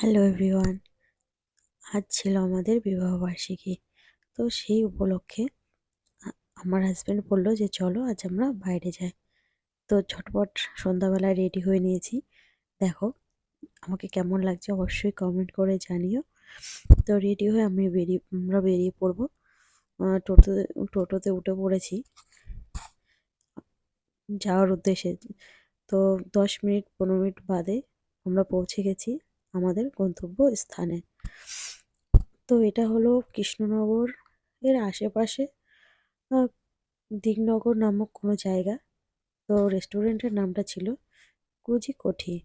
Hello everyone, আজ ছিল আমাদের বিবাহবার্ষিকী। তো সেই উপলক্ষে আমার হাজব্যান্ড বলল যে চলো আজ আমরা বাইরে যাই। তো ঝটপট সন্ধ্যাবেলায় রেডি হয়ে নিয়েছি। দেখো আমাকে কেমন লাগছে অবশ্যই কমেন্ট করে জানিও। তো রেডি হয়ে আমরা বেরিয়ে পড়বো। টোটোতে উঠে পড়েছি যাওয়ার উদ্দেশ্যে। তো 10 মিনিট 15 মিনিট বাদে আমরা পৌঁছে গেছি আমাদের গন্তব্য স্থানে। তো এটা হলো কৃষ্ণনগর এর আশেপাশে আহ, দিকনগর নামক কোনো জায়গা। তো রেস্টুরেন্টের নামটা ছিল কুজি কোঠি।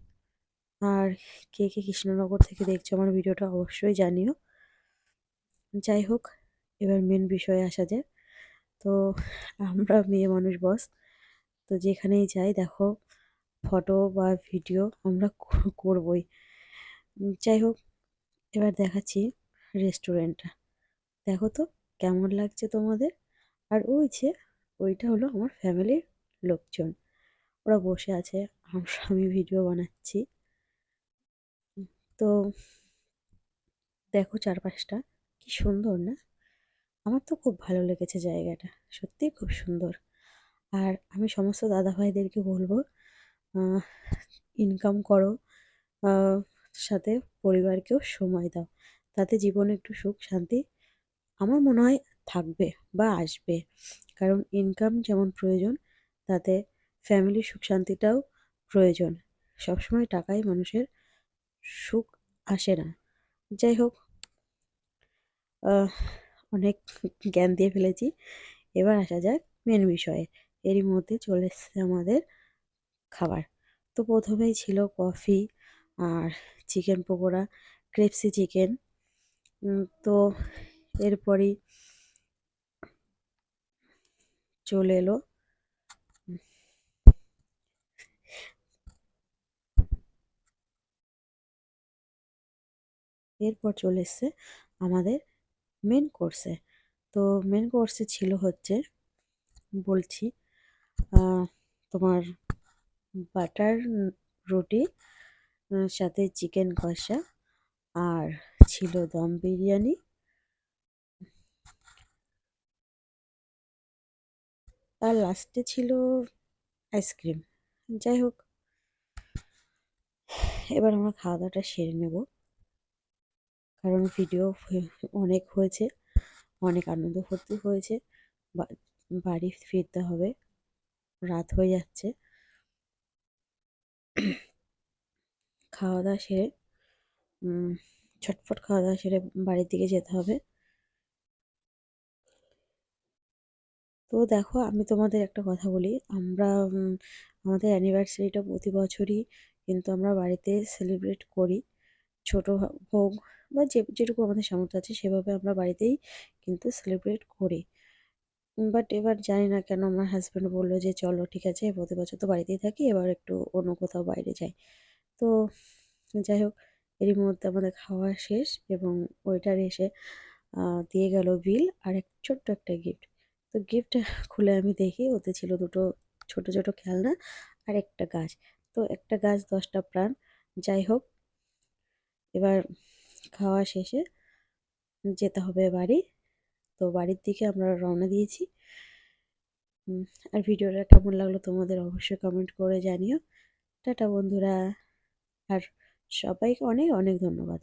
আর কে কে কৃষ্ণনগর থেকে দেখছো আমার ভিডিওটা অবশ্যই জানিও। যাই হোক, এবার মেন বিষয়ে আসা যায়। তো আমরা মেয়ে মানুষ বস, তো যেখানেই যাই দেখো ফটো বা ভিডিও আমরা করবই। যাই হোক, এবার দেখাচ্ছি রেস্টুরেন্টটা। দেখো তো কেমন লাগছে তোমাদের। আর ওইটা হলো আমার ফ্যামিলির লোকজন, ওরা বসে আছে, আমি ভিডিও বানাচ্ছি। তো দেখো চারপাশটা কি সুন্দর না? আমার তো খুব ভালো লেগেছে জায়গাটা, সত্যিই খুব সুন্দর। আর আমি সমস্ত দাদা ভাইদেরকে বলবো ইনকাম করো, আহ, সাথে পরিবারকেও সময় দাও, তাতে জীবনে একটু সুখ শান্তি আমার মনে হয় থাকবে বা আসবে। কারণ ইনকাম যেমন প্রয়োজন, তাতে ফ্যামিলির সুখ শান্তিটাও প্রয়োজন। সবসময় টাকায় মানুষের সুখ আসে না। যাই হোক, আহ, অনেক জ্ঞান দিয়ে ফেলেছি। এবার আসা যাক মেন বিষয়ে। এরই মধ্যে চলে এসেছে আমাদের খাবার। তো প্রথমেই ছিল কফি আর চিকেন পকোড়া, ক্রেপসি চিকেন। তো এরপরই চলে এলো এরপর চলে এসছে আমাদের মেন কোর্সে। তো মেন কোর্সে ছিল হচ্ছে, বলছি, আহ, তোমার বাটার রুটি, সাথে চিকেন কষা, আর ছিল দম বিরিয়ানি, আর লাস্টে ছিল আইসক্রিম। যাই হোক, এবার আমরা খাওয়া দাওয়াটা সেরে নেব, কারণ ভিডিও অনেক হয়েছে, অনেক আনন্দ ফুর্তি হয়েছে। বা- বাড়ি ফিরতে হবে, রাত হয়ে যাচ্ছে। খাওয়া দাওয়া সেরে উম, ঝটফট খাওয়া দাওয়া সেরে বাড়ির দিকে যেতে হবে। তো দেখো আমি তোমাদের একটা কথা বলি, আমরা আমাদের অ্যানিভার্সারিটা প্রতি বছরই কিন্তু আমরা বাড়িতে সেলিব্রেট করি। ছোট হোক বা যেটুকু আমাদের সামর্থ্য আছে সেভাবে আমরা বাড়িতেই কিন্তু সেলিব্রেট করি। বাট এবার জানি না কেন আমার হাজব্যান্ড বললো যে চলো ঠিক আছে, প্রতি বছর তো বাড়িতেই থাকি, এবার একটু অন্য কোথাও বাইরে যাই। তো যাই হোক, এরই মধ্যে আমাদের খাওয়া শেষ এবং ওইটার এসে দিয়ে গেল বিল আর ছোট্ট একটা গিফট। তো গিফটটা খুলে আমি দেখি ওতে ছিল দুটো ছোট ছোট খেলনা আর একটা গাছ। তো একটা গাছ 10টা প্রাণ। যাই হোক, এবার খাওয়া শেষে যেতে হবে বাড়ি। তো বাড়ির দিকে আমরা রওনা দিয়েছি। উম, আর ভিডিওটা কেমন লাগলো তোমাদের অবশ্যই কমেন্ট করে জানিও। টাটা বন্ধুরা, আর সবাইকে অনেক অনেক ধন্যবাদ।